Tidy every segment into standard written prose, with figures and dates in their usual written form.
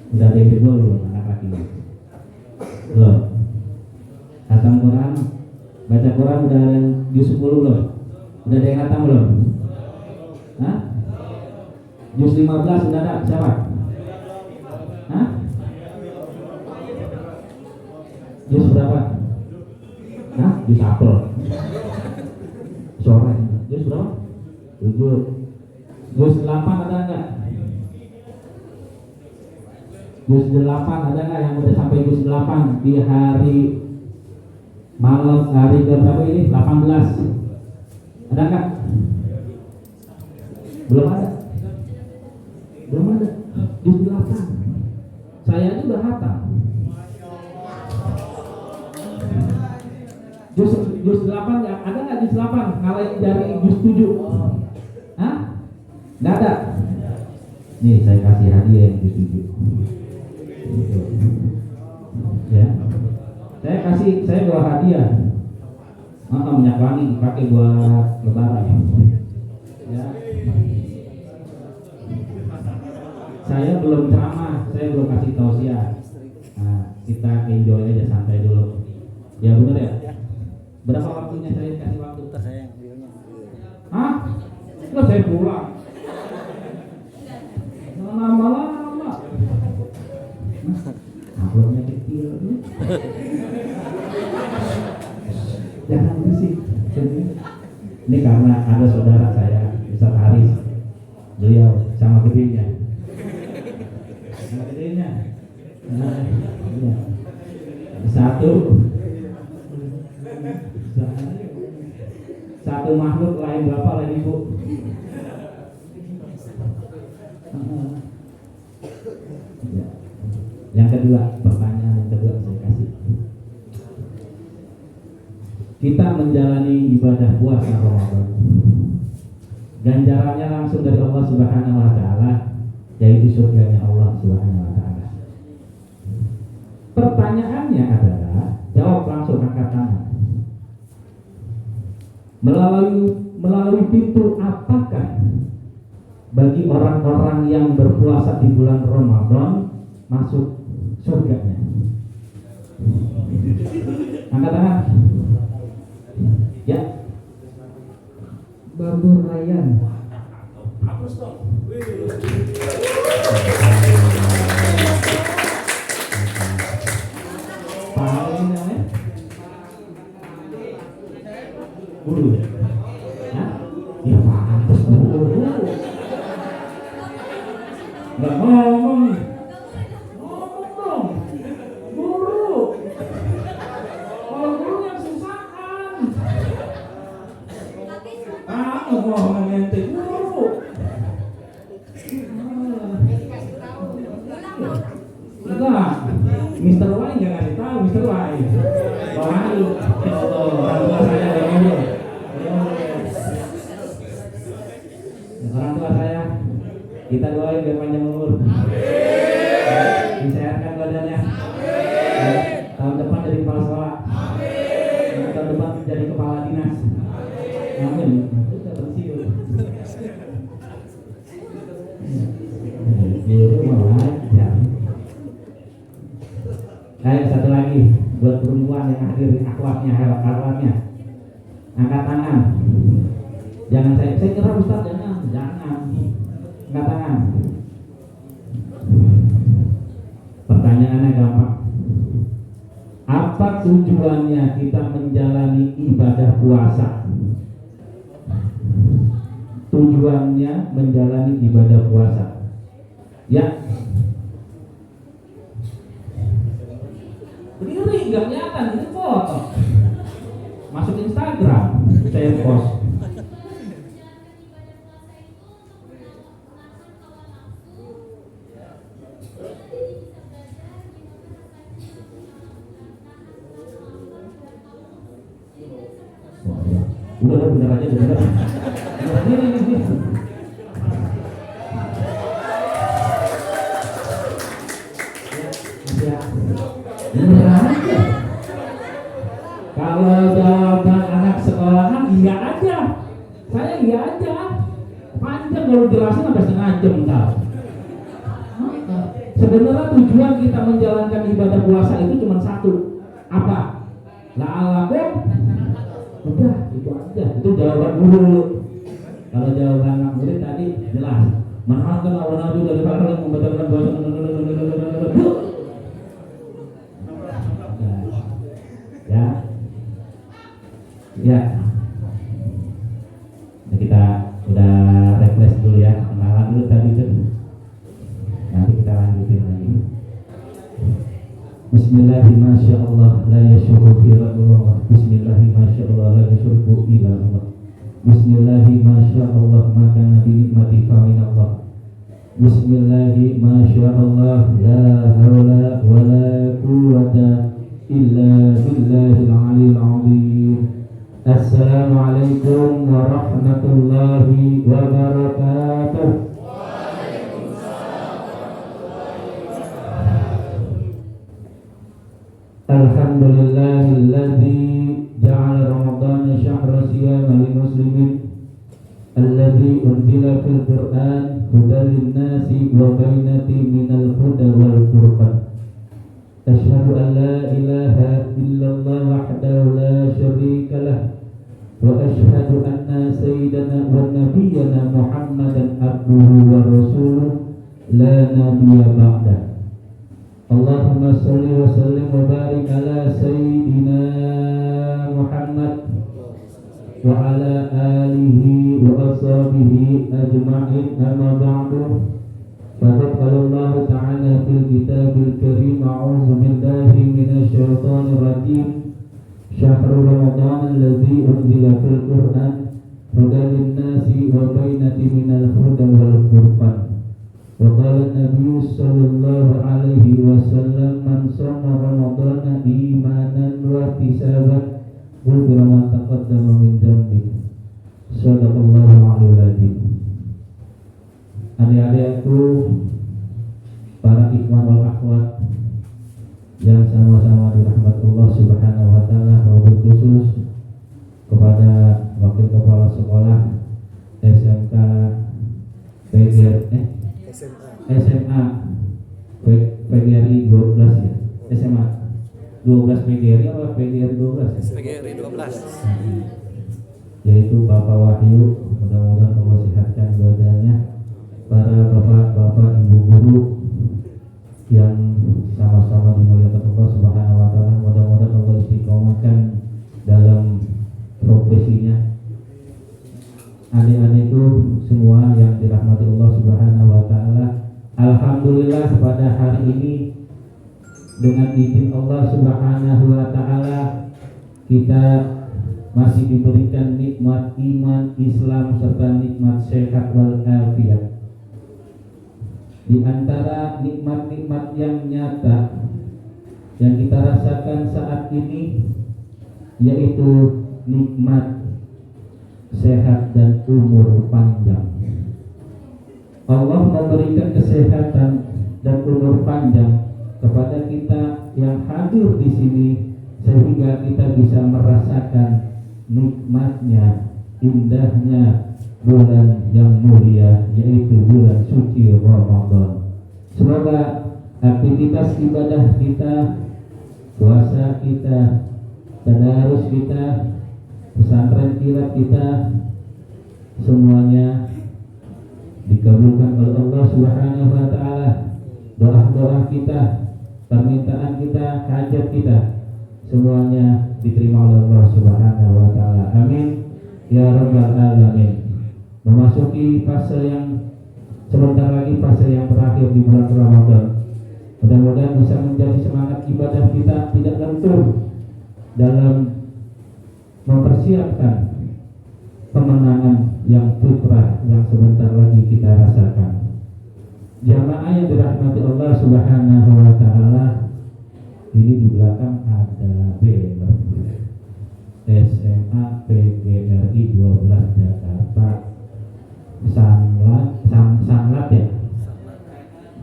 Udah ada yang jebol belum anak laki? Belum. Khatam Quran, baca Quran udah ada yang juz 10 belum? Udah ada yang khatam belum? Hah? Juz 15 udah ada? Siapa? Hah? Juz berapa? Hah? Juz apel. Sore. Juz berapa? 7. Juz 8 ada enggak? Juz 8 ada enggak yang udah sampai juz 8 di hari malam hari ke berapa ini? 18. Ada enggak? Belum ada. Belum ada. Juz 8. Saya aja udah hatam. Juz 8 ya, ada nggak juz 8 ngalahin dari juz 7? Hah? Nggak ada. Nih saya kasih hadiah yang juz 7. Ya. Saya bawa hadiah. Minyak wangi dipakai buat lebaran. Ya. Saya belum ceramah, saya belum kasih tausiah. Nah, kita enjoy aja, santai dulu. Ya benar ya? Berapa waktunya saya kasih waktu? Saya Hah? Kok saya pulang? Lama-lama. Amplopnya kecil. Jangan berisik. Ini karena ada saudara saya, Ustaz Haris. Beliau sama gedenya. Sama gedenya. Nah, iya. Satu makhluk lain bapak lain ibu. Ya. Yang kedua, pertanyaan yang kedua saya kasih. Kita menjalani ibadah puasa Ramadan. Ganjarannya langsung dari Allah Subhanahu wa taala, yaitu surganya Allah Subhanahu wa taala. Pertanyaannya adalah, jawab langsung, angkat tangan. Melalui pintu apakah bagi orang-orang yang berpuasa di bulan Ramadan masuk surganya? Angkat tangan. Ya. Babur Rayyan. Hapus dong. Guru ya? Hah? Ya pantas guru. Nggak ngomong. Ngomong dong. Guru. Kalau guru yang susahan. Ngomong ente guru. Enggak. Mr. Y nggak ngasih tahu, Mr. Y. Malu. Orang tua saya ada ngomong. Orang tua saya, kita doain biar panjang umur. Disehatkan badannya. Tahun depan jadi kepala sekolah. Tahun depan jadi kepala dinas. Amin. Kita pensiun. Guru malah aja. Ayo satu lagi buat perempuan yang hadir di akhwatnya, angkat tangan. Jangan saya kira Ustaz, jangan. Angkat tangan. Pertanyaannya gampang. Apa tujuannya kita menjalani ibadah puasa? Tujuannya menjalani ibadah puasa. Ya. Berdiri nggak kelihatan, ini foto. Masuk Instagram, saya post. Udah bener aja bener. Ini. Bener aja. Kalau jawaban anak sekolahan iya aja. Saya iya aja. Panjang kalau jelasin sampai setengah jam ntar. Sebenarnya tujuan kita menjalankan ibadah puasa itu cuma satu. Apa? La'alakum. Udah, itu aja. Itu jawaban guru. Kalau jawaban anak murid tadi jelas. Menhalkan awal nabi dari para yang membatalkan puasa. Ya. Ya. Nah, kita udah refresh dulu ya. Kenalan dulu tadi tuh. Nanti kita lanjutin lagi. Bismillahirrahmanirrahim. La yasyuku fi Allah. Bismillahirrahmanirrahim. La yasyuku ila Allah. Bismillahirrahmanirrahim. Maka nabi nikmati famin Allah. Bismillahirrahmanirrahim. La hawla wa la quwwata illa billahil aliyil azim. Assalamualaikum warahmatullahi wabarakatuh. Alhamdulillahilladzi ja'ala Ramadhana syahra siyama lil muslimin alladzi unzila fil Qur'an hudan lin-nasi wa bainatin minal huda wal furqan. Asyhadu an la ilaha illallah wahdahu la syarika lah wa asyhadu anna sayyidana wa nabiyyana Muhammadan abduhu wa rasuluh la nabiyya ba'dah. Allahumma sholli wa sallim wa barik ala sayyidina Muhammad wa ala alihi wa ashabihi ajma'in, amma ba'du. Faqad qala Allah ta'ala fil kitabil karim, a'udzu billahi minasy syaithanir rajim. Syahrul Ramadan alladzi unzila fil Qur'an hudan lin-nasi wa bainatin minal huda wal furqan. Wa qala an-nabiy sallallahu alaihi wasallam man shoma ramadhana imanan wa ihtisaban ghufira ma taqaddama min dhanbi. Shadaqallahu alaihi wasallam. Adik-adikku, para ikhwan wal akhwat yang sama-sama dirahmati Allah Subhanahu wa taala, wabil khusus kepada Wakil Kepala Sekolah SMK SMA PGRI 12 ya. SMA 12 PGRI apa PGRI 12? PGRI 12. Yaitu Bapak Wahyu, mudah-mudahan Allah sehatkan badannya. Para bapak-bapak, ibu guru yang sama-sama dimuliakan Allah Subhanahu wa taala, mudah-mudahan Allah istiqomahkan dalam profesinya. Adik-adikku semua yang dirahmati Allah Subhanahu wa taala, alhamdulillah pada hari ini dengan izin Allah Subhanahu wa taala kita masih diberikan nikmat iman, Islam serta nikmat sehat wal afiat. Di antara nikmat-nikmat yang nyata yang kita rasakan saat ini yaitu nikmat sehat dan umur panjang. Allah memberikan kesehatan dan umur panjang kepada kita yang hadir di sini sehingga kita bisa merasakan nikmatnya, indahnya bulan yang mulia yaitu bulan suci Ramadan. Semoga aktivitas ibadah kita, puasa kita, tadarus kita, pesantren kilat kita semuanya dikabulkan oleh Allah Subhanahu wa taala. Doa-doa kita, permintaan kita, hajat kita semuanya diterima oleh Allah Subhanahu wa taala. Amin ya rabbal alamin. Memasuki fase yang sebentar lagi, fase yang terakhir di bulan Ramadan. Mudah-mudahan bisa menjadi semangat ibadah kita tidak lentur dalam mempersiapkan kemenangan yang fitrah yang sebentar lagi kita rasakan. Jamaah yang dirahmati Allah Subhanahu wa taala, ini di belakang ada banner SMA PGRI 12 Jakarta. Sangat ya?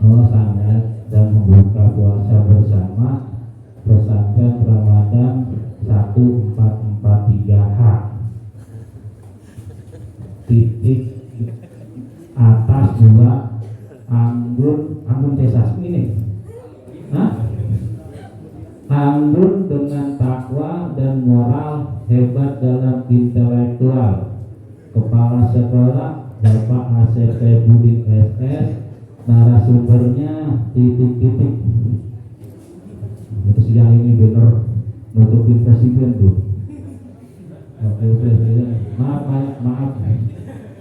Oh, sangat, dan membuka puasa bersama pesantren Ramadan 1443H. Titik atas 2 anggun Anggun Cesas ini. Hah? Anggun dengan takwa dan moral, hebat dalam intelektual. Kepala sekolah Bapak ACP Budi SS, narasumbernya titik-titik. Itu siang ini bener nutupin presiden tuh. Oke, maaf,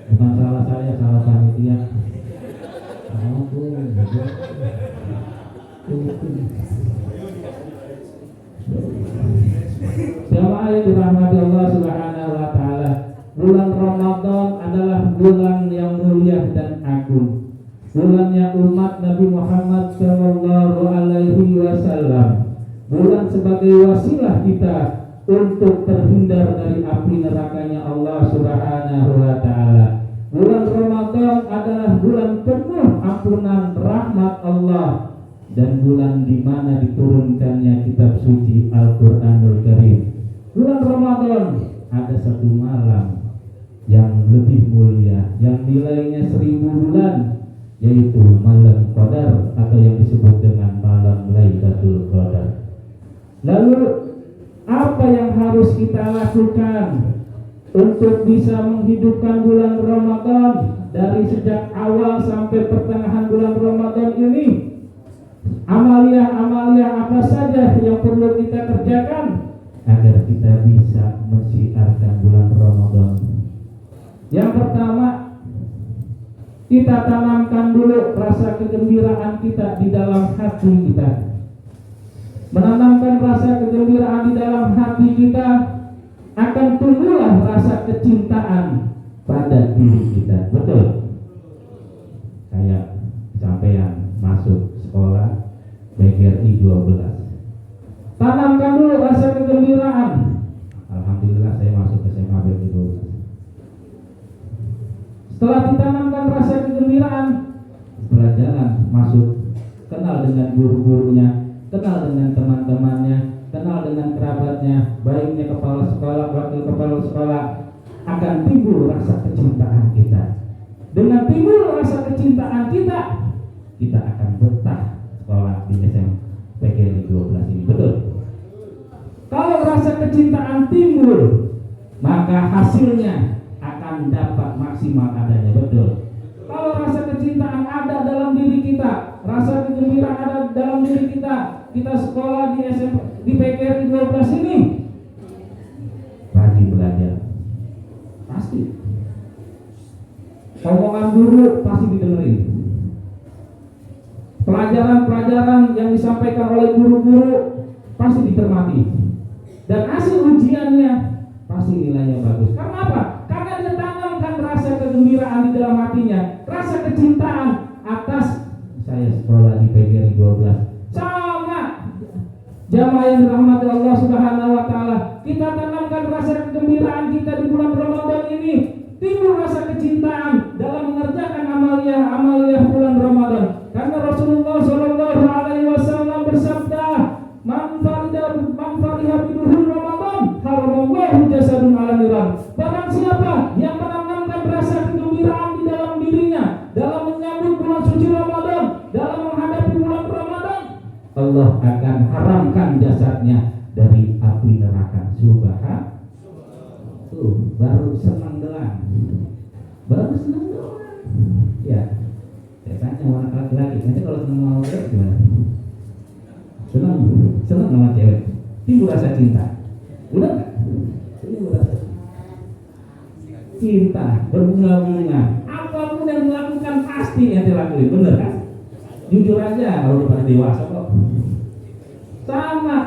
bukan salah saya, salah panitia. Jamaah yang dirahmati Allah Subhanahu wa taala, bulan Ramadan adalah bulan yang mulia dan agung. Bulannya umat Nabi Muhammad sallallahu alaihi wasallam. Bulan sebagai wasilah kita untuk terhindar dari api nerakanya Allah Subhanahu wa taala. Bulan Ramadan adalah bulan penuh ampunan rahmat Allah dan bulan di mana diturunkannya kitab suci Al-Qur'anul Karim. Bulan Ramadan ada satu malam yang lebih mulia, yang nilainya 1000 bulan, yaitu malam Qadar atau yang disebut dengan malam Lailatul Qadar. Lalu apa yang harus kita lakukan untuk bisa menghidupkan bulan Ramadan dari sejak awal sampai pertengahan bulan Ramadan ini? Amalia-amalia apa saja yang perlu kita kerjakan agar kita bisa mensiarkan bulan Ramadan? Yang pertama, kita tanamkan dulu rasa kegembiraan kita di dalam hati kita. Menanamkan rasa kegembiraan di dalam hati kita, akan tumbuhlah rasa kecintaan pada diri kita. Betul? Kayak sampean masuk sekolah BGRI 12. Tanamkan dulu rasa kegembiraan. Alhamdulillah saya masuk ke SMA BGRI 12. Setelah ditanamkan rasa kegembiraan, setelah jalan masuk, kenal dengan guru-gurunya, kenal dengan teman-temannya, kenal dengan kerabatnya, baiknya kepala sekolah, wakil kepala sekolah, akan timbul rasa kecintaan kita. Dengan timbul rasa kecintaan kita, kita akan betah sekolah di SMPGRI 12 ini. Betul? Kalau rasa kecintaan timbul, maka hasilnya akan dapat maksimal adanya. Betul? Kalau rasa kecintaan ada dalam diri kita, rasa kegembiraan ada dalam diri kita, kita sekolah di PGRI 12 ini, rajin belajar, pasti. Omongan guru pasti didengerin. Pelajaran-pelajaran yang disampaikan oleh guru-guru pasti dicermati. Dan hasil ujiannya pasti nilainya bagus. Karena apa? Karena dia tanamkan rasa kegembiraan di dalam hatinya, rasa kecintaan atas saya sekolah di PGRI 12. Sama jamaah yang dirahmati Allah Subhanahu wa taala, kita tanamkan rasa kegembiraan kita di bulan Ramadan ini, timbul rasa kecintaan dalam mengerjakan amalia bulan Ramadan. Karena Rasulullah sallallahu alaihi wasallam bersabda, "Man fariha biduhul Ramadan, haramallahu jasadun ala niran." Barang siapa yang menanamkan rasa kegembiraan di dalam dirinya dalam menyambut bulan suci Ramadan, dalam menghadapi bulan Ramadan, Allah akan haramkan jasadnya dari api neraka. Subhanallah. Tuh, baru senang doang. Ya, saya tanya sama anak laki-laki, nanti kalau senang sama cewek gimana? Senang sama cewek, timbul rasa cinta. Udah nggak? Timbul rasa cinta, berbunga-bunga. Apapun yang dilakukan pasti yang dilakuin, bener kan? Jujur aja, kalau udah pada dewasa kok. Sama,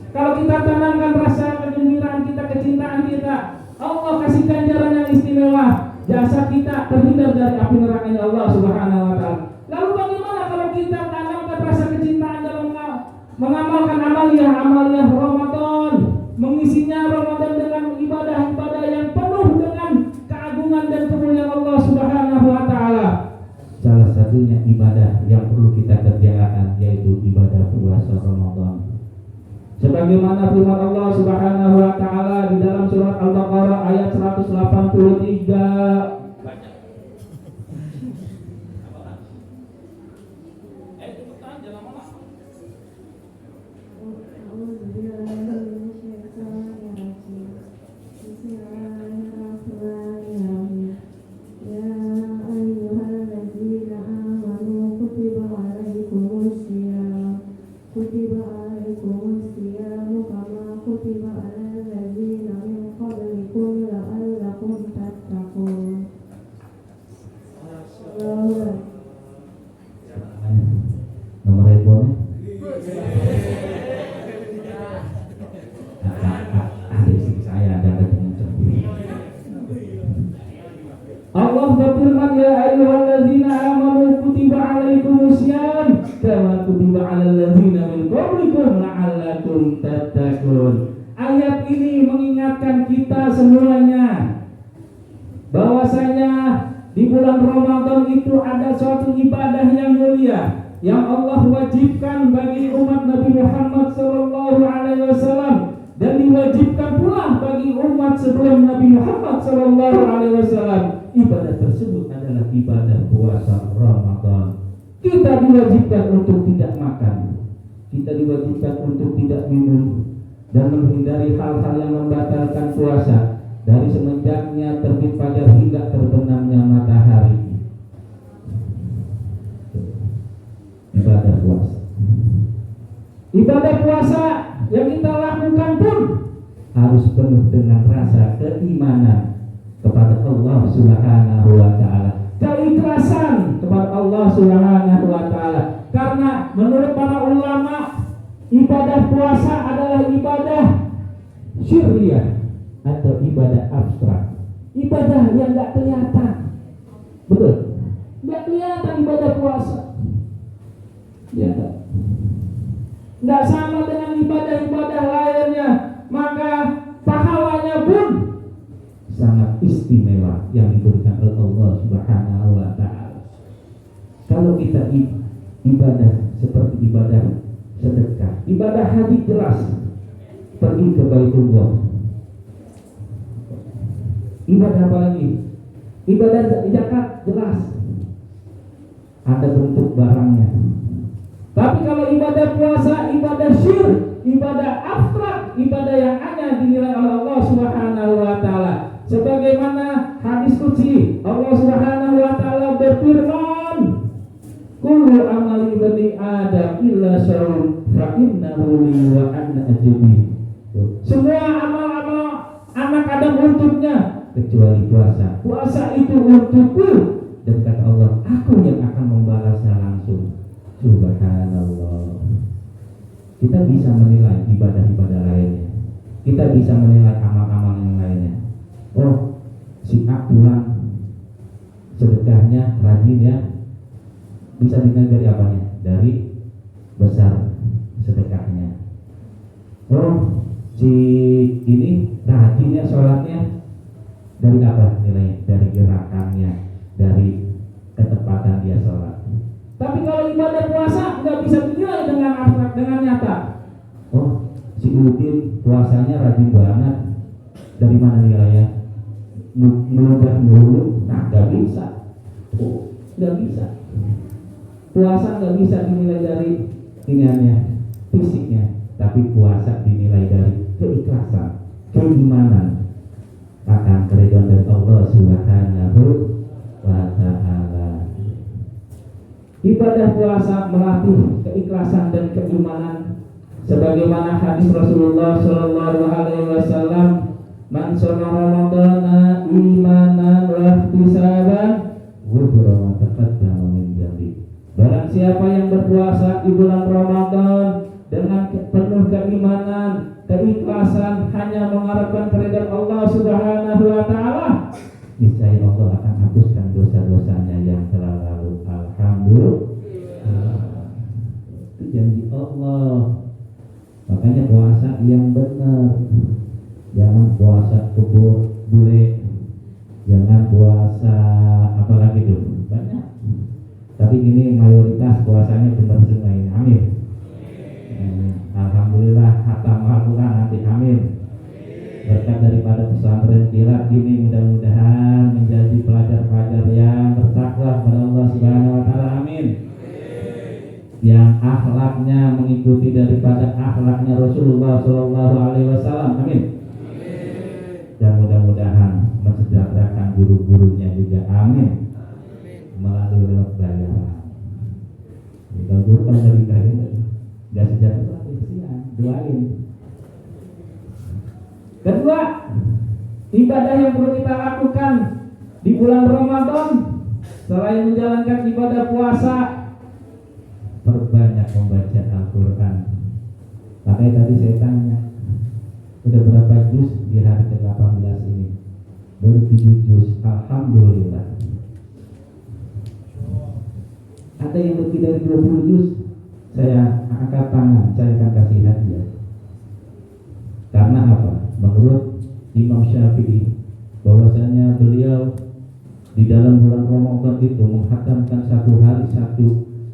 kalau kita tanamkan rasa kegembiraan kita, kecintaan kita, Allah kasih ganjaran yang istimewa. Jasa kita terhindar dari api nerakanya Allah Subhanahu wa taala. Lalu bagaimana kalau kita tanamkan rasa kecintaan dalam mengamalkan amalia Ramadan, mengisinya Ramadan dengan ibadah-ibadah yang penuh dengan keagungan dan kemuliaan Allah Subhanahu wa taala. Salah satunya ibadah yang perlu kita kerjakan yaitu ibadah puasa Ramadan. Sebagaimana firman Allah Subhanahu wa taala di dalam surat Al-Baqarah ayat 183. Nomor handphonenya? Adik saya ada kenceng. Allah berfirman, ya ayyuhallazina amanu kutiba alaikumusiyam kama kutiba alal ladzina min qablikum la'allakum tattaqun. Ayat ini mengingatkan kita semuanya bahwasanya di bulan Ramadan itu ada suatu ibadah yang mulia yang Allah wajibkan bagi umat Nabi Muhammad sallallahu alaihi wasallam dan diwajibkan pula bagi umat sebelum Nabi Muhammad sallallahu alaihi wasallam. Ibadah tersebut adalah ibadah puasa Ramadan. Kita diwajibkan untuk tidak makan, kita diwajibkan untuk tidak minum dan menghindari hal-hal yang membatalkan puasa dari semenjaknya terbit fajar hingga terbenamnya matahari. Ibadah puasa. Ibadah puasa yang kita lakukan pun harus penuh dengan rasa keimanan kepada Allah Subhanahu wa taala, keikhlasan kepada Allah Subhanahu wa taala. Karena menurut para ulama, ibadah puasa adalah ibadah syirriyah atau ibadah abstrak, ibadah yang enggak kelihatan. Betul? Enggak kelihatan ibadah puasa. Ya, enggak sama dengan ibadah-ibadah lainnya, maka pahalanya pun sangat istimewa yang diberikan oleh Allah Subhanahu wa taala. Kalau kita ibadah seperti ibadah sedekah, ibadah haji jelas pergi ke Baitullah. Ibadah apa lagi? Ibadah zakat jelas ada bentuk barangnya. Tapi kalau ibadah puasa, ibadah syirk, ibadah abstrak, ibadah yang hanya dinilai oleh Allah Subhanahu wa taala. Sebagaimana hadis qudsi, Allah Subhanahu wa taala berfirman, kullu amali bani adam illa syarrun fa innahu li wa ana ajbi. Semua amal-amal anak Adam untuknya kecuali puasa. Puasa itu untukku, dan kata Allah, aku yang akan membalasnya langsung. Subhanallah. Kita bisa menilai ibadah-ibadah lainnya, kita bisa menilai amal-amal yang lainnya. Oh, si A pulang sedekahnya rajin ya, bisa dinilai dari apanya? Dari besar sedekahnya. Oh, si ini rajinnya sholatnya dari apa nilainya? Dari gerakannya, dari ketepatan dia sholat. Tapi kalau ibadah puasa nggak bisa dinilai dengan abstrak, dengan nyata. Oh, si Udin puasanya rajin banget. Dari mana nilainya? Meludah mulu? Nah, nggak bisa. Oh, nggak bisa. Puasa nggak bisa dinilai dari iniannya, fisiknya. Tapi puasa dinilai dari keikhlasan, keimanan akan keridhaan dari Allah Subhanahu wa taala. Ibadah puasa melatih keikhlasan dan keimanan, sebagaimana hadis Rasulullah Shallallahu Alaihi Wasallam, man shoma ramadhana imanan wa ihtisaban ghufira ma taqaddama min dhanbi. Barang siapa yang berpuasa di bulan Ramadan dengan penuh keimanan, keikhlasan, hanya mengharapkan keridhaan Allah Subhanahu wa taala, niscaya Allah akan hapuskan dosa-dosanya yang telah lalu. Alhamdulillah. Itu janji Allah. Makanya puasa yang benar. Jangan puasa kebur bule. Jangan puasa apa lagi tuh? Banyak. Tapi ini mayoritas puasanya benar semua ini. Amin. Alhamdulillah, hatam Al-Quran nanti. Amin. Berkat daripada pesantren kilat ini, mudah-mudahan menjadi pelajar-pelajar yang bertakwa kepada Allah Subhanahu wa taala. Amin. yang akhlaknya mengikuti daripada akhlaknya Rasulullah Shallallahu Alaihi Wasallam. Amin. Dan mudah-mudahan mensejahterakan guru-gurunya juga. Amin. Melalui lewat bayaran. Kalau guru kan dari kain, nggak sejahtera kesian. Doain. Kedua, ibadah yang perlu kita lakukan di bulan Ramadan selain menjalankan ibadah puasa, perbanyak membaca Al-Quran. Makanya tadi saya tanya, udah berapa juz di hari ke-18 ini? Baru 7 juz, alhamdulillah. Ada yang lebih dari 20 juz, saya angkat tangan, saya akan kasih hadiah. Karena apa? Menurut Imam Syafi'i, bahwasanya beliau di dalam bulan Ramadan itu menghatamkan satu hari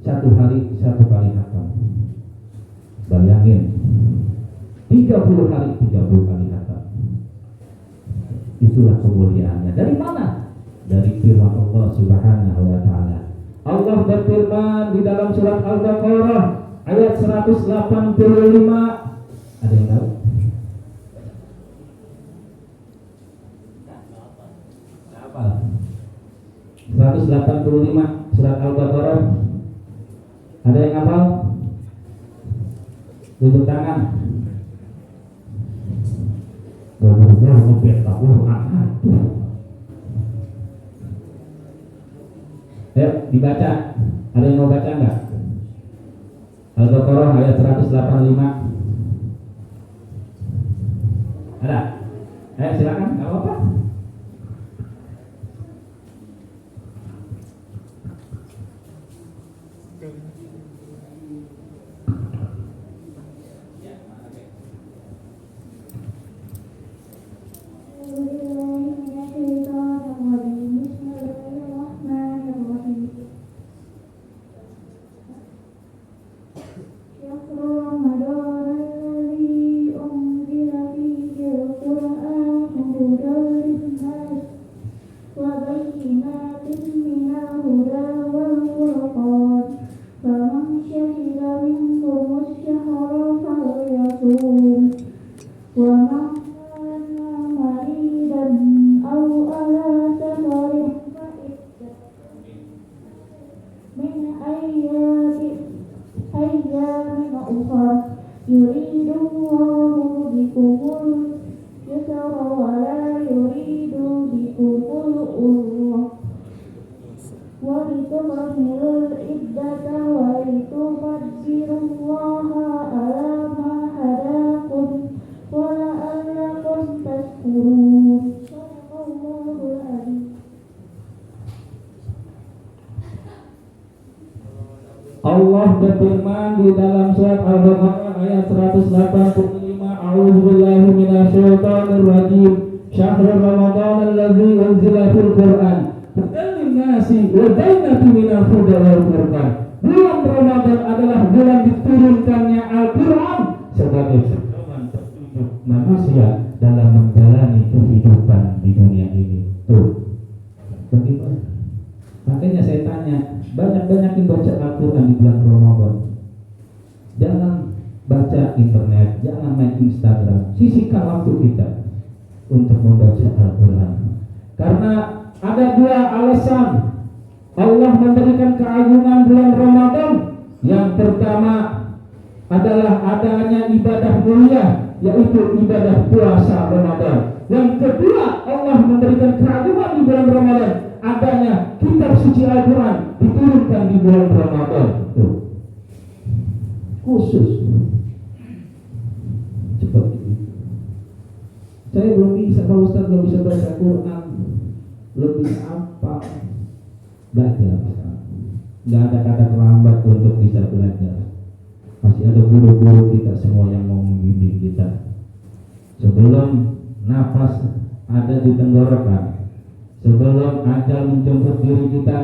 satu kali hatam. Bayangin, 30 hari 30 kali hatam. Itulah kemuliaannya. Dari mana? Dari firman Allah Subhanahu wa taala. Allah berfirman di dalam surat Al-Baqarah ayat 185. Ada yang tahu? Apa? 185 surat Al-Baqarah. Ada yang hafal? Tunjuk tangan. Ayo dibaca. Ada yang mau baca enggak? Al-Baqarah ayat 185. Ada? Ayo silakan, enggak apa-apa. Allah berfirman di dalam surat Al-Baqarah ayat 185, A'udzubillahi minasyaitonir rajim. Syahrul Ramadan allazi unzila fil Qur'an hudan lin-nasi wa bayyinatin minal huda wal furqan. Bulan Ramadan adalah bulan diturunkannya Al-Qur'an sebagai pedoman petunjuk manusia dalam menjalani kehidupan di dunia ini. Tuh. Bagaimana? Makanya saya tanya, banyak-banyakin baca Al-Quran di bulan Ramadan. Jangan baca internet, jangan main Instagram. Sisihkan waktu kita untuk membaca Al-Quran. Karena ada dua alasan Allah memberikan keagungan bulan Ramadan. Yang pertama adalah adanya ibadah mulia, yaitu ibadah puasa Ramadan. Yang kedua, Allah memberikan keagungan di bulan Ramadan, adanya kitab suci Al-Quran diturunkan di bulan Ramadan. Tuh. Khusus seperti itu. Saya belum bisa, Pak Ustaz belum bisa baca Quran, belum bisa apa, belajar. Nggak ada kata terlambat untuk bisa belajar. Masih ada guru-guru kita semua yang mau membimbing kita. Sebelum nafas ada di tenggorokan, sebelum ajal menjemput diri kita,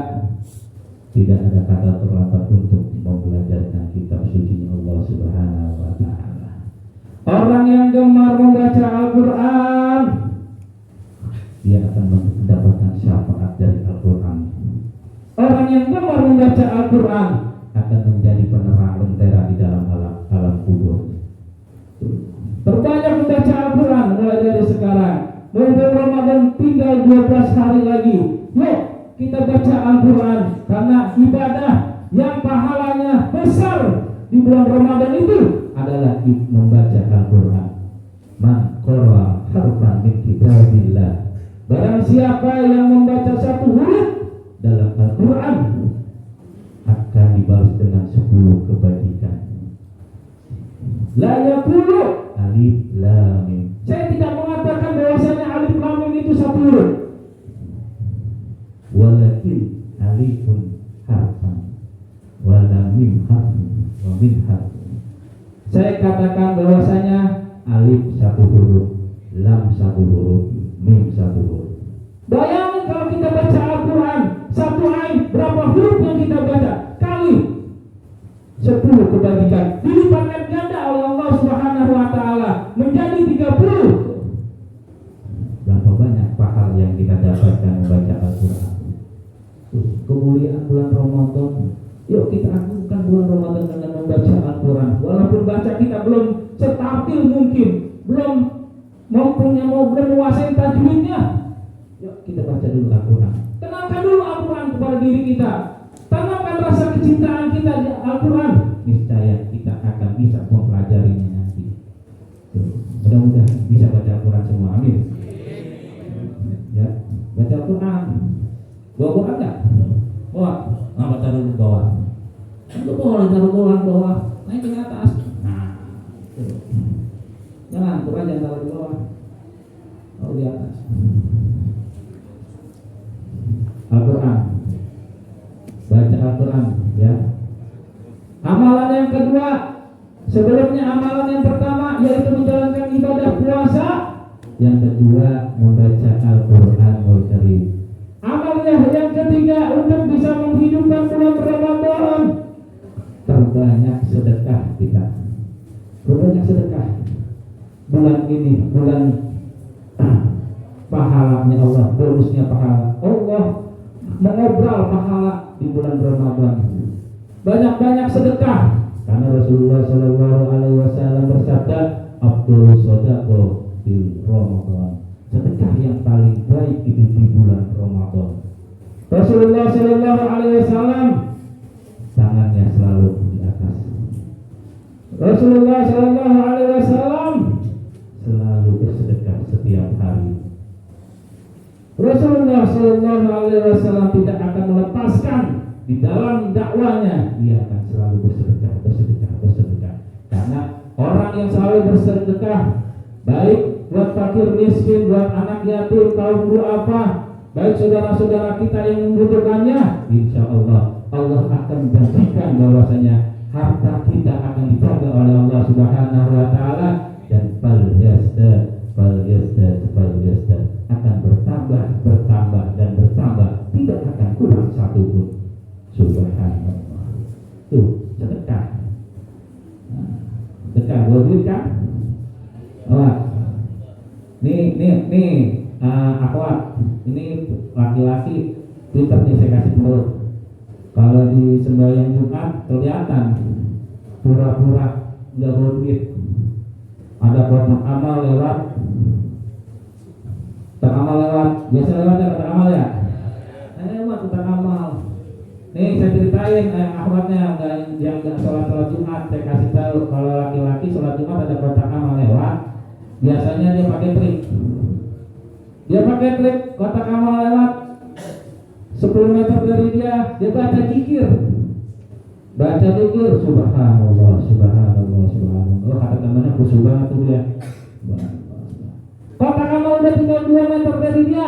tidak ada kata terlambat untuk membelajarkan kitab suci Allah Subhanahu wa taala. Orang yang gemar membaca Al-Quran, dia akan mendapatkan syafaat dari Al-Quran. Orang yang gemar membaca Al-Quran akan menjadi penerang tinggal 12 hari lagi. Yuk kita baca Al-Quran, karena ibadah yang pahalanya besar di bulan Ramadan itu adalah membaca Al-Quran. Man qara harfan min kitabillah, barang siapa yang membaca satu huruf dalam Al-Quran akan dibalas dengan 10 kebajikan. La yaqulu alif lam mim. Saya tidak mengatakan bahwasanya alif lam mim itu satu huruf, walakin alifun harfan wa lam mim harfun wa mim harfun. Saya katakan bahwasanya alif satu huruf, lam satu huruf, mim satu huruf. Bayangin kalau kita baca Al-Quran satu ayat, berapa huruf yang kita baca kali 10 kebajikan, dilipatkan ganda oleh Allah Subhanahu wa taala menjadi 30. Berapa banyak pahala yang kita dapatkan membaca Al-Quran. Kemuliaan bulan Ramadan, yuk kita agungkan bulan Ramadan dengan membaca Al-Quran. Walaupun baca kita belum setartil mungkin, belum menguasai tajwidnya, yuk kita baca dulu Al-Quran. Kenalkan dulu Al-Quran kepada diri kita. Tanamkan rasa kecintaan kita di Al-Quran. Niscaya kita akan bisa mempelajarinya nanti. Mudah-mudahan bisa baca Al-Quran semua. Amin. Ya, baca Al-Quran. Bawa Quran enggak? Bawa. Baca dulu bawah. Lu boleh taruh Quran bawah, naik ke atas. Nah, jangan Quran jangan taruh di bawah. Oh, di atas. Al-Quran. Baca Al-Quran, ya. Amalan yang kedua, sebelumnya amalan yang pertama yaitu menjalankan ibadah puasa, yang kedua membaca Al-Quranul Karim. Amalnya yang ketiga untuk bisa menghidupkan bulan Ramadan, terbanyak sedekah kita. Terbanyak sedekah. Bulan ini bulan pahalanya Allah, bonusnya pahala. Allah mengobrol pahala di bulan Ramadan. Banyak-banyak sedekah, karena Rasulullah Shallallahu Alaihi Wasallam bersabda, "Afdhal shadaqah di Ramadan." Sedekah yang paling baik itu di bulan Ramadan. Rasulullah Shallallahu Alaihi Wasallam tangannya selalu di atas. Rasulullah Shallallahu Alaihi Wasallam selalu bersedekah setiap hari. Rasulullah Shallallahu Alaihi Wasallam tidak akan melepaskan di dalam dakwanya, dia akan selalu bersedekah. Karena orang yang selalu bersedekah, baik buat fakir miskin, buat anak yatim, kaum duafa, baik saudara-saudara kita yang membutuhkannya, insya Allah Allah akan menjanjikan bahwasanya harta kita akan dijaga oleh Allah Subhanahu wa taala, dan fal yasdad akan bertambah dan bertambah, tidak akan kurang satu pun. Subhanallah. Tuh, sedekah. Sedekah duit kan? Nih, akhwat, ini laki-laki Twitter nih saya kasih tahu. Kalau di sembahyang Jumat kelihatan pura-pura nggak bawa duit. Ada kotak amal lewat. Biasa lewatnya kotak amal ya? Lewat kotak amal. Nih saya ceritain akhwatnya yang nggak sholat Jumat, saya kasih tahu kalau laki-laki sholat Jumat ada kotak amal lewat. Biasanya dia pakai trik. Kotak amal lewat 10 meter dari dia baca zikir. Subhanallah. Kata temannya khusyuk banget tuh dia. Kotak amal udah tinggal 2 meter dari dia.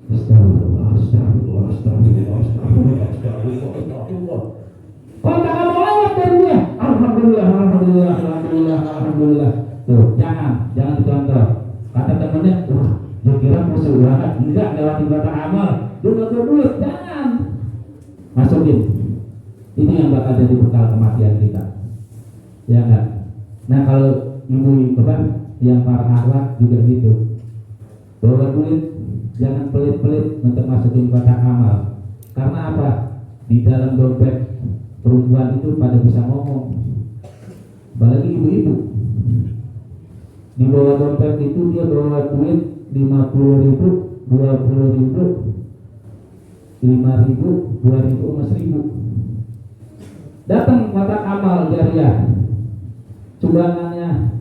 Astagfirullah. Kotak amal lewat dari dia. Alhamdulillah. Tuh, jangan dicontoh. Kata temannya, dia kira musuh banget. Enggak, lewatin kotak amal, dia nggak duit. Jangan masukin. Ini yang bakal jadi bekal kematian kita, ya enggak? Nah, kalau ibu kan yang para akhwat juga gitu, bawa duit jangan pelit-pelit untuk masukin kotak amal. Karena apa? Di dalam dompet perempuan itu pada bisa ngomong, apalagi ibu-ibu. Di bawah dompet itu dia bawa duit 50.000, 20.000, 5.000, 2.000 sama 1.000. Datang kotak amal jariah, sumbangannya.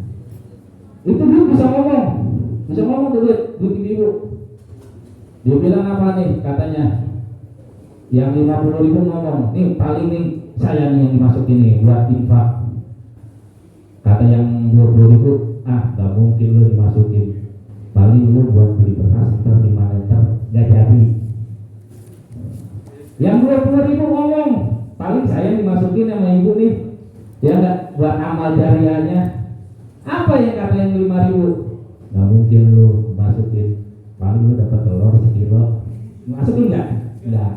Itu dia bisa ngomong duit ibu. Dia bilang apa nih katanya? Yang 50.000 ngomong, nih paling nih saya nih yang dimasukin nih buat infak. Kata yang 20.000, gak mungkin lu dimasukin. Paling lu buat beli beras ntar 5 liter, gak jadi. Yang 20.000 ngomong, paling saya dimasukin sama ibu nih, dia nggak buat amal jariahnya. Apa yang kata yang 5.000? Nggak mungkin lu masukin, paling lu dapat telur sekilo. Masukin nggak? Nggak.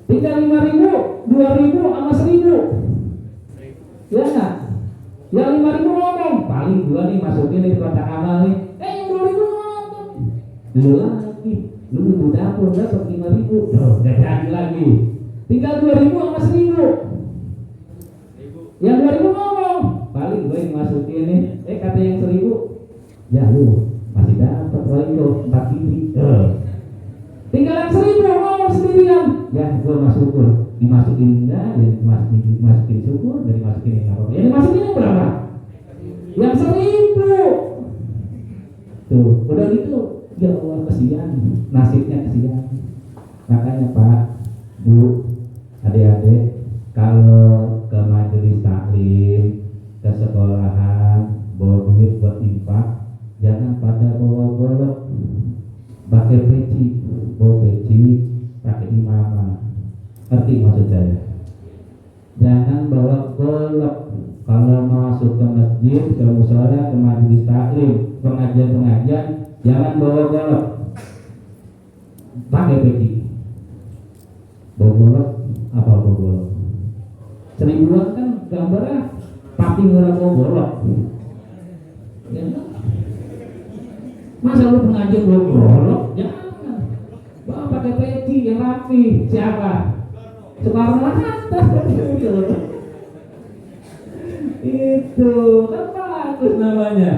Tinggal 5.000, 2.000 sama 1.000. Ya nggak? Yang 5.000 ngomong, paling gua nih masukin di kotak amal nih. Yang 2.000 ngomong, lu lagi, lu ibu dapur dapat 5.000, nggak jadi lagi. Tinggal 2.000 sama 1.000. Yang 2.000 ngomong, paling gue yang masukin nih. Kata yang 1.000, ya lu masih dapat lagi lo 4 biji. Tinggal yang 1.000 ngomong sendirian. Ya gue dimasukin enggak, ya dimasukin syukur, dari masukin yang apa? Ya dimasukin yang berapa? Yang 1.000. Tuh, udah gitu, ya Allah kesian, nasibnya kesian. Makanya Pak, Bu, adik-adik, kalau ke majelis taklim, ke sekolahan, bawa duit buat infak, jangan pada bawa golok, pakai peci, bawa peci, pakai imamah. Ngerti maksud saya? Jangan bawa golok kalau masuk ke masjid, ke mushola, ke majelis taklim, pengajian-pengajian, jangan bawa golok, pakai peci. Bawa golok, apa bawa golok? 1.000-an kan gambarnya pakai murah bawa golok. Ya, masa lu pengajian bawa golok? Jangan. Bawa pakai peci yang rapi. Siapa? Soekarno-Hatta. Itu kan bagus namanya.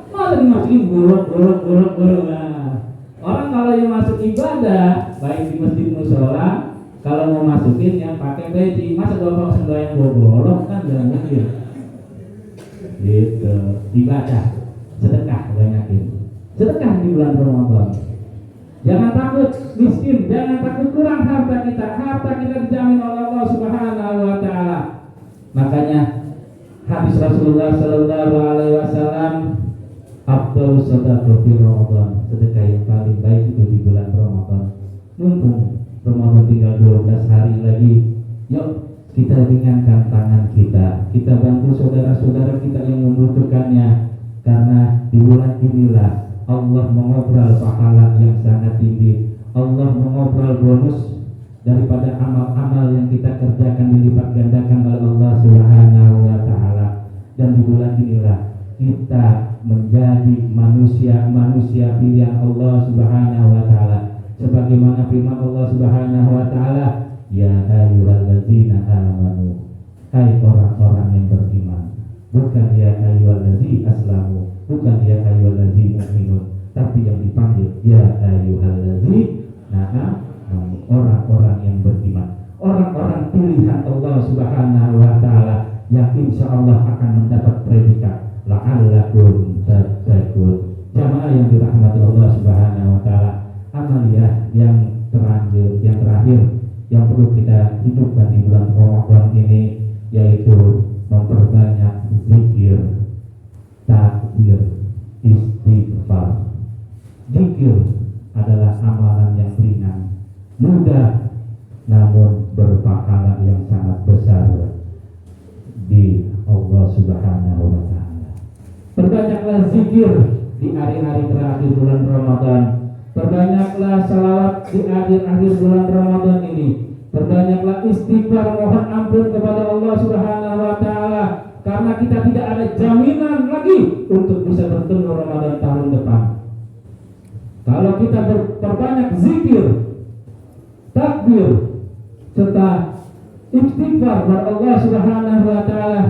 Malah dimasukin golok. Nah, orang kalau yang masuk ibadah, baik di masjid mushola, kalau mau masukin yang pakai peci, masa golok yang bawa golok kan jangan mungkin. Gitu, ibadah, sedekah banyakin. Sedekah di bulan Ramadan. Jangan takut miskin, jangan takut kurang harta kita. Harta kita dijamin oleh Allah Subhanahu wa taala. Makanya hadis Rasulullah sallallahu alaihi wasallam, afdhalus shadaqah fi Ramadan, sedekah yang paling baik itu di bulan Ramadan. Mumpung Ramadan tinggal 12 hari lagi, yuk kita ringankan tangan kita bantu saudara-saudara kita yang membutuhkannya, karena di bulan inilah Allah mengobrol pahala yang sangat tinggi. Allah mengobrol bonus daripada amal-amal yang kita kerjakan dilipat gandakan oleh Allah Subhanahu wa taala. Dan di bulan inilah kita menjadi manusia pilihan Allah Subhanahu wa taala. Sebagaimana firman Allah Subhanahu wa taala, ya ayyuhallazina amanu, hai orang-orang yang beriman. Bukan ya ayyuhallazi aslamu, bukan ya ayyuhallazi mu'minun, tapi yang dipanggil ya ayyuhallazi orang-orang yang beriman, orang-orang pilihan Allah Subhanahu wa taala yang insya Allah akan mendapat predikat la'allakum tattaqun. Jamaah yang dirahmati Allah Subhanahu wa taala, amaliyah yang terakhir yang perlu kita hidupkan di bulan Ramadan ini yaitu memperbanyak zikir, takbir, istighfar. Zikir adalah amalan yang ringan, mudah, namun berpahala yang sangat besar di Allah Subhanahu wa taala. Perbanyaklah zikir di hari-hari terakhir bulan Ramadan. Perbanyaklah salawat di akhir-akhir bulan Ramadan ini. Perbanyaklah istighfar, mohon ampun kepada Allah Subhanahu wa taala, karena kita tidak ada jaminan lagi untuk bisa bertemu Ramadan tahun depan. Kalau kita berbanyak zikir, takbir, serta istighfar kepada Allah Subhanahu wa taala,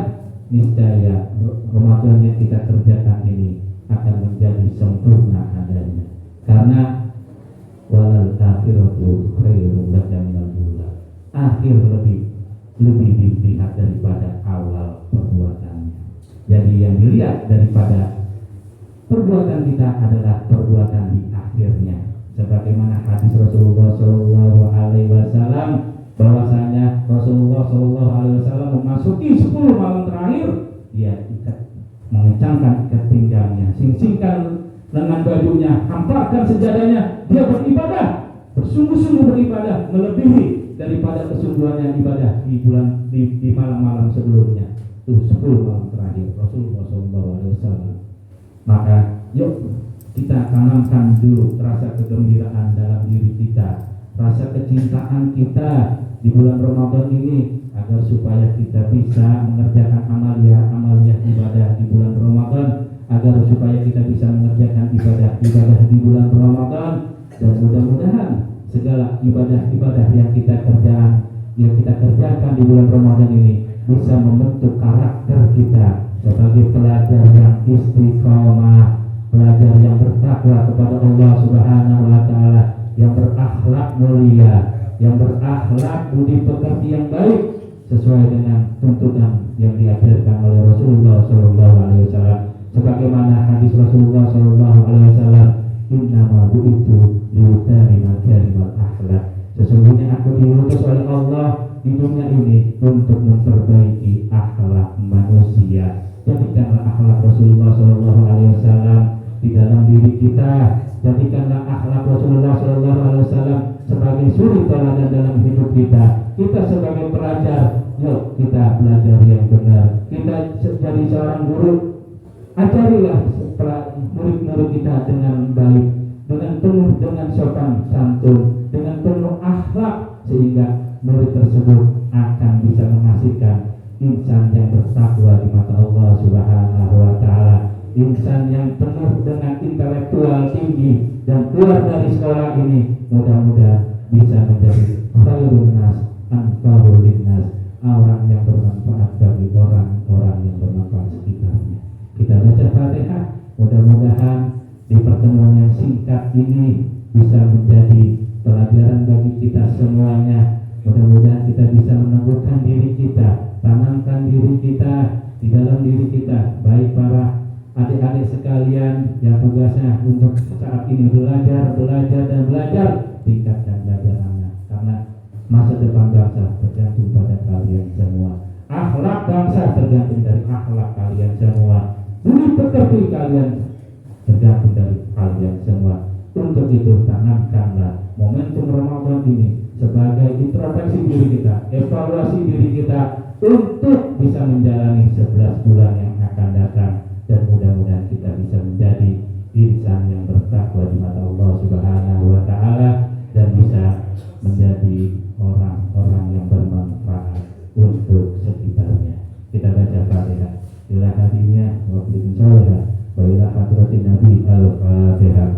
niscaya Ramadan yang kita kerjakan ini akan menjadi sempurna adanya. Karena walal akhiratu khairun laka minal ula. Akhir lebih dilihat daripada awal perbuatannya. Jadi yang dilihat daripada perbuatan kita adalah perbuatan di akhirnya. Sebagaimana hadis Rasulullah Shallallahu Alaihi Wasallam bahwasanya Rasulullah Shallallahu Alaihi Wasallam memasuki 10 malam terakhir, dia mengencangkan ikat pinggangnya, singsingkan lengan bajunya, hamparkan sejadahnya, dia beribadah, bersungguh-sungguh beribadah, melebihi daripada kesungguhannya ibadah di malam-malam sebelumnya. Itu 10 malam terakhir Rasulullah Shallallahu Alaihi Wasallam. Maka yuk kita tanamkan dulu rasa kegembiraan dalam diri kita, rasa kecintaan kita di bulan Ramadan ini, agar supaya kita bisa mengerjakan amaliyah ibadah di bulan Ramadan, agar supaya kita bisa mengerjakan ibadah di bulan Ramadan, dan mudah-mudahan segala ibadah yang kita kerjakan di bulan Ramadan ini bisa membentuk karakter kita sebagai pelajar yang istiqomah, pelajar yang bertakwa kepada Allah Subhanahu wa taala, yang berakhlak mulia, yang berakhlak budi pekerti yang baik sesuai dengan tuntunan yang diajarkan oleh Rasulullah Shallallahu Alaihi Wasallam. Sebagaimana hadis Rasulullah Shallallahu Alaihi Wasallam, innama bu'itu liutamima karimal akhlak. Sesungguhnya aku diutus oleh Allah di dunia ini untuk memperbaiki akhlak manusia. Jadikanlah akhlak Rasulullah Shallallahu Alaihi Wasallam di dalam diri kita. Jadikanlah akhlak Rasulullah Shallallahu Alaihi Wasallam sebagai suri teladan dalam hidup kita. Kita sebagai pelajar, yuk kita belajar yang benar. Kita jadi seorang guru, ajarilah murid-murid kita dengan baik, dengan penuh dengan sopan santun, dengan penuh akhlak, sehingga murid tersebut akan bisa menghasilkan insan yang bertakwa di mata Allah Subhanahu wa taala, insan yang penuh dengan intelektual tinggi, dan keluar dari sekolah ini mudah-mudahan bisa menjadi khairun nas anfa'ul linnas, orang yang bermanfaat bagi orang-orang yang bermanfaat sekitarnya. Kita baca Fatihah, mudah-mudahan di pertemuan yang singkat ini bisa menjadi pelajaran bagi kita semuanya. Mudah-mudahan kita bisa meneguhkan diri kita, tanamkan diri kita di dalam diri kita, baik para adik-adik sekalian yang tugasnya untuk saat ini belajar, tingkatkan belajar Anda, karena masa depan bangsa tergantung pada kalian semua. Akhlak bangsa tergantung dari akhlak kalian semua. Budi pekerti kalian tergantung dari kalian semua. Untuk itu tanamkanlah momentum Ramadan ini sebagai introspeksi diri kita, evaluasi diri kita untuk bisa menjalani 11 bulan yang akan datang, dan mudah-mudahan kita bisa menjadi insan yang bertakwa di mata Allah Subhanahu wa taala, dan bisa menjadi orang-orang yang bermanfaat untuk sekitarnya. Kita baca Fatihah. Ila hadinya wa bin salih wa ila hadratin Nabi al-Fatihah.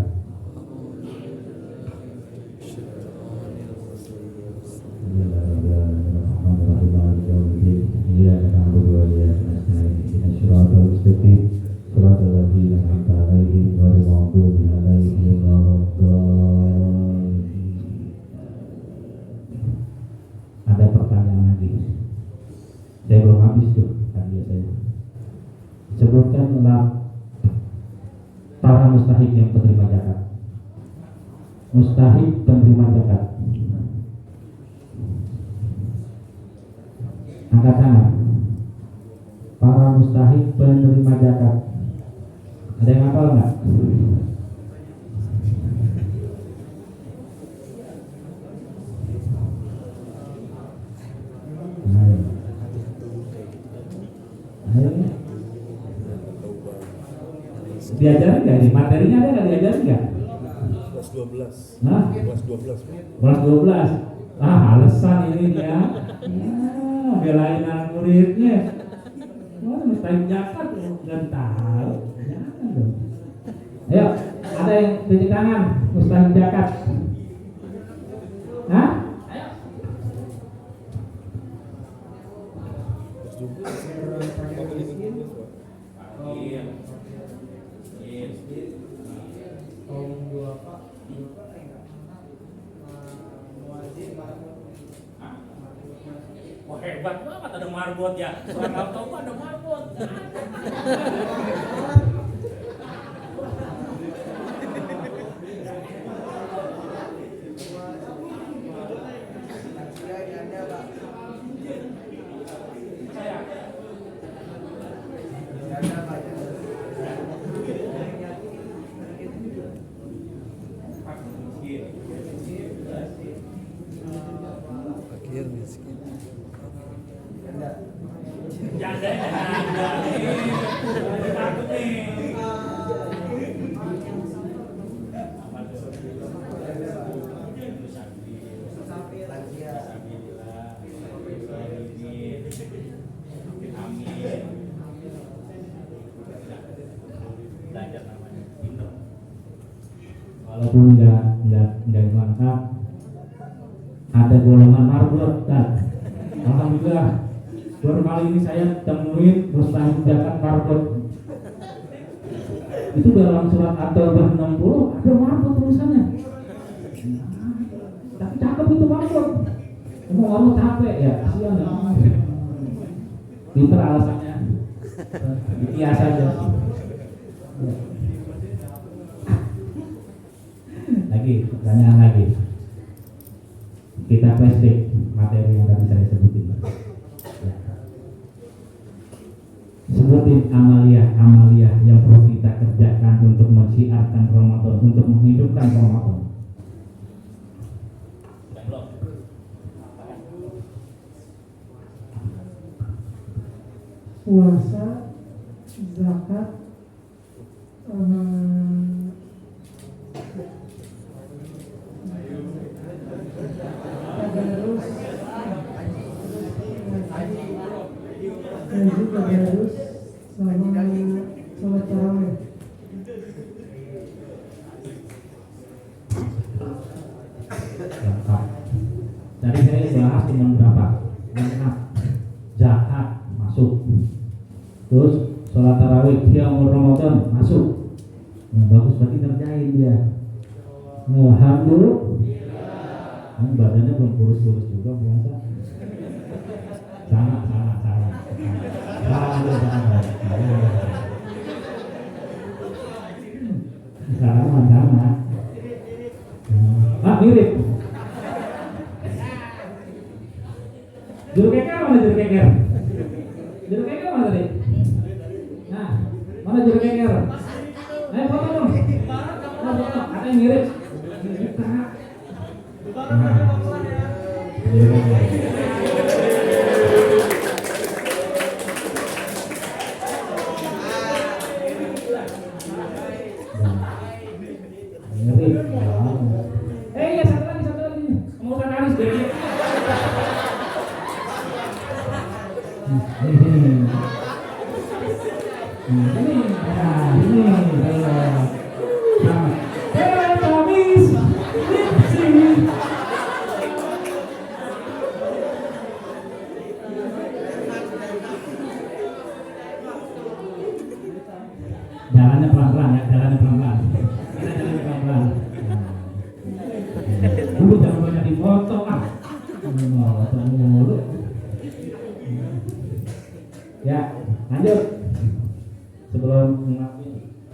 Ada pertanyaan lagi? Saya belum habis tuh tadi saya. Sebutkanlah para mustahik yang penerima zakat. Mustahik penerima zakat. Angkat tangan. Para mustahik penerima zakat. Ada yang hafal enggak? Diajarin nggak ini? Materinya ada nggak diajarin nggak? Kelas 12. Hah? Kelas 12. Kelas 12. Alasan ini dia. Belain anak muridnya. Wah, mustahik zakat nggak tahu. Jangan dong. Ayo, ada yang cuci tangan mustahik zakat? Hah? Kelas 12. hebat banget ada marbot ya. Surat Al-Taubah ada marbot. Fakir miskin. Janda nih. Takut nih. Walaupun nggak lengkap, ada golongan marbot kan. Alhamdulillah baru kali ini saya temuin mustahil zakat marbot. Itu dalam surat At-Taubah 60 ada marbot tulisannya. Tapi cakep itu marbot. Emang orang capek ya, kasihan ya. Pinter alasannya, dikias aja. Pertanyaan lagi. Kita flashback materi yang tadi saya sebutin. Ya. Sebutin amalia yang perlu kita kerjakan untuk mensiarkan Ramadan, untuk menghidupkan Ramadan. Puasa, zakat, tadarus, ngaji tadarus, sama sholat tarawih. Lengkap. Tadi saya bahas cuma berapa? Lengkap. Zakat masuk. Terus sholat tarawih, qiyamul Ramadan masuk. Nah, bagus berarti ngerjain dia. Alhamdulillah. Ini badannya belum kurus-kurus juga biasa. Sama. Sama. Ah, mirip. Juru keker mana juru keker? Juru keker mana tadi? Nah, mana juru keker? Ayo foto dong. Foto. Ada yang mirip. Ya satu lagi. Mau kan Aris deh. Jalannya pelan-pelan ya, jalannya pelan-pelan. Dulu jangan banyak difoto ah. Foto mulu. Ya, lanjut. Sebelum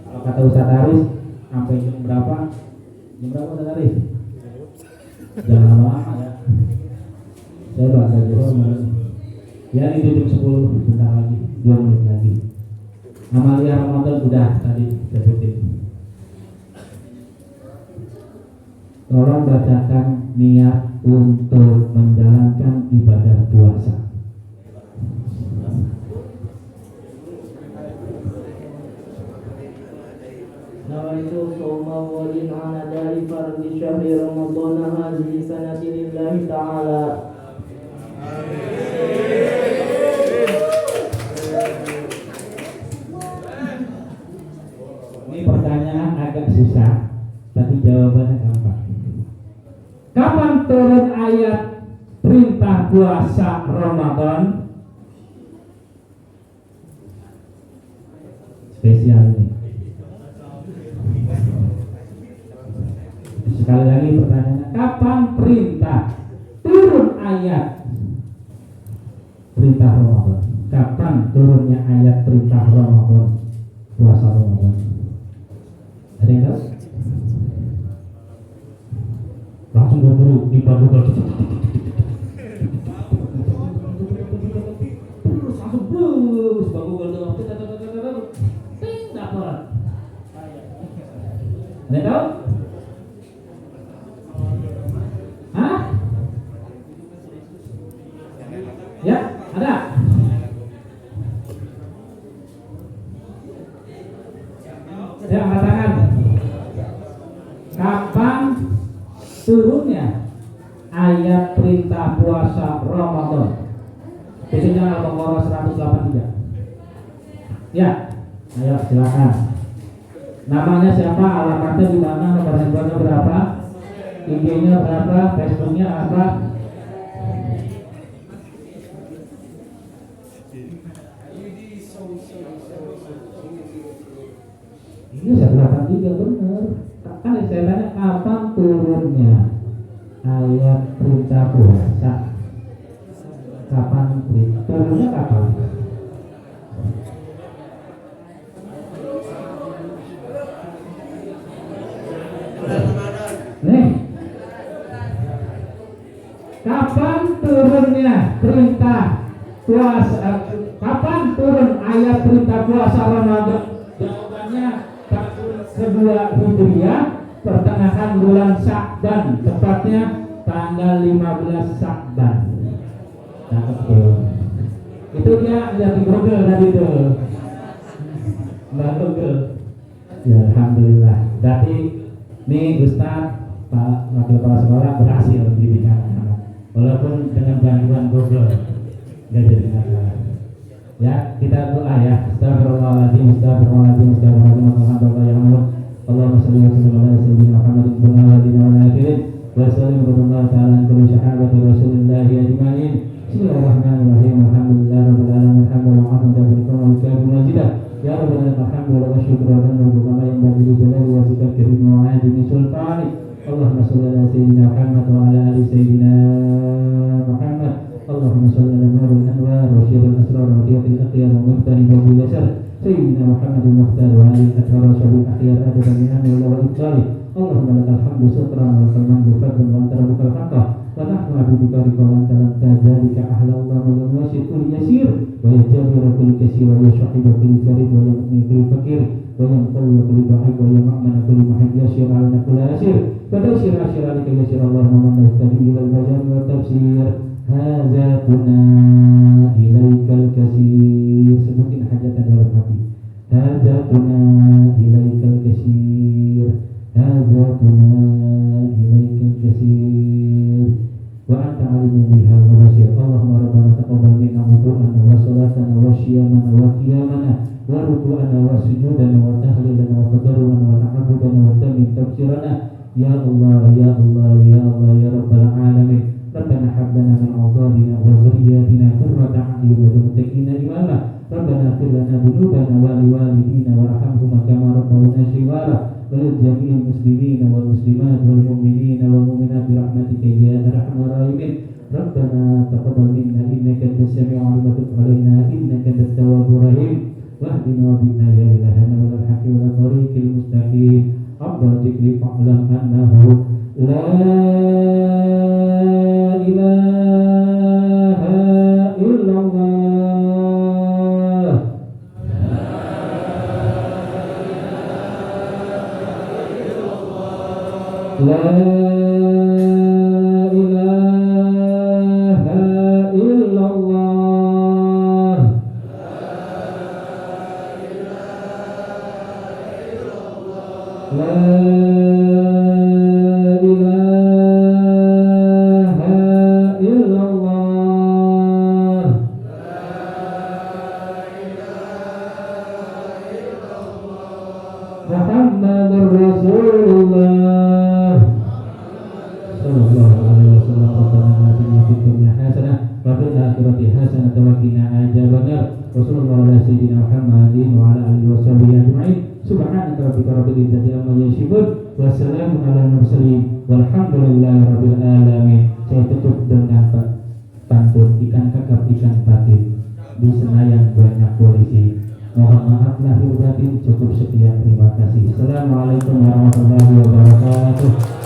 kalau kata Ustaz Aris sampai jam berapa? Jam berapa Ustaz Aris? Jangan lama-lama ya. Saya bahasa Jawa. Ya itu jam 10 bentar lagi, 2 menit lagi. Amalia Ramadan udah tadi sebutin. Tolong bacakan niat untuk menjalankan ibadah puasa. Nawaitu sawma walin ala dari fardhi syahri Ramadhan hadhihi sanati lillahi ta'ala. Ini pertanyaan agak susah, tapi jawabannya gampang. Kapan turun ayat perintah puasa Ramadan? Spesial ini. Sekali lagi pertanyaannya, kapan perintah turun ayat perintah Ramadan? Kapan turunnya ayat perintah Ramadan, puasa Ramadan? Ada yang tahu? Langsung berburu di Google. Terus langsung bus Google tuh. Ting dapat. Ada yang tahu? Hah? Ya, ada. Ya, angkat tangan. Kapan turunnya ayat perintah puasa Ramadan? Biasanya Al-Baqarah 183. Ya, ayo silakan. Namanya siapa? Alamatnya di mana? Nomor handphonenya berapa? IG-nya berapa? Facebook-nya apa? Ini saya 83 benar. Kan saya tanya kapan turunnya ayat perintah puasa? Kapan turunnya kapan? Nih, kapan turunnya perintah puasa? Kapan turun ayat perintah puasa Ramadan? Jawabannya tahun kedua Hijriah, pertengahan bulan Sya'ban, tepatnya tanggal 15 Sya'ban. Itu dia lihat di Google tadi tuh. Mbak Google. Ya, alhamdulillah. Berarti nih Ustaz, Pak Wakil Kepala Sekolah berhasil mendidik anak-anak, walaupun dengan bantuan Google. Gak jadi masalah. Ya, kita doa ya. Astagfirullahaladzim, astagfirullahaladzim, astagfirullahaladzim, alhamdulillah. Allahumma shalli wa sallim ala sayyidina Muhammadin wa ala alihi wa akhirin. Wa sallim wa ta'ala an kulli sahabati Rasulillah ajma'in. Bismillahirrahmanirrahim. Alhamdulillahirabbil alamin. Alhamdulillah rabbil alamin. Ya rabbana lakal hamdu wa syukru wa kama yanbaghi li jalali wajhika karim wa 'azimi sultani. Allahumma shalli ala sayyidina Muhammad wa ala ali sayyidina Muhammad. Allahumma shalli ala nuril anwar wa syiril asrar wa diyatil akhyar wa muftari babil yasar sayyidina Muhammadin muhtar wa ali athar wa syaril akhyar adadan min amri wa ibtali. Allahumma lakal hamdu syukran wa lakal hamdu fadlan wa anta rabbukal haqqah wa nahnu abiduka rikawan talam kadzalika ahla Allah wa yasyir kulli yasir wa yajabir kulli kasir wa yashhadu kulli farid wa yamni kulli fakir wa yamqawi kulli bahid wa yam'mana kulli mahid yashir ala kulli asir wa tashir ashir alika yashir Allahumma man yastadi ila al-bayan wa tafsir hadza tuna ilaikal kasir. Sebutin hajat dalam hati. Hadza tuna ilaikal kasir, hadza tuna ilaikal kasir wa anta alimun biha wa basir. Allahumma rabbana taqabbal minna wudu'ana wa salatana wa syiyamana wa qiyamana wa ruku'ana wa sujudana wa tahlilana wa qadarana wa ta'abudana wa tamim tafsirana. Ya Allah, ya Allah, ya Allah, ya rabbal alamin. Rabbana hab lana min a'dadina wa zurriyyatina qurrata a'yun wa muttaqina imama. Rabbana ighfir lana dhunubana wa liwalidina warhamhuma kama rabbawna shighara. ولجميع المسلمين والمسلمات والمؤمنين والمؤمنات برحمتك يا ارحم الراحمين. ربنا تقبل منا انك انت السميع العليم وتب علينا انك انت التواب الرحيم واهدنا وبنا يا الهنا ولا الحق ولا الطريق المستقيم. عبد ذكر فاعلم انه لا اله الا الله. La ilaha illallah. La ilaha illallah. Muhammadur Rasulullah sallallahu alaihi wasallam. Rabbana atina fid dunya hasanah wa fil akhirati hasanah wa qina adzabannar. Wassallallahu ala sayyidina Muhammadin wa ala alihi washabihi ajma'in. Subhanaka rabbika rabbil izzati amma yasifun wa salamun alal mursalin walhamdulillahi rabbil alamin. Saya tutup dengan pantun ikan kakap ikan pati. di Senayan banyak polisi. Mohon maaf lahir batin, cukup sekian, terima kasih. Assalamualaikum warahmatullahi wabarakatuh.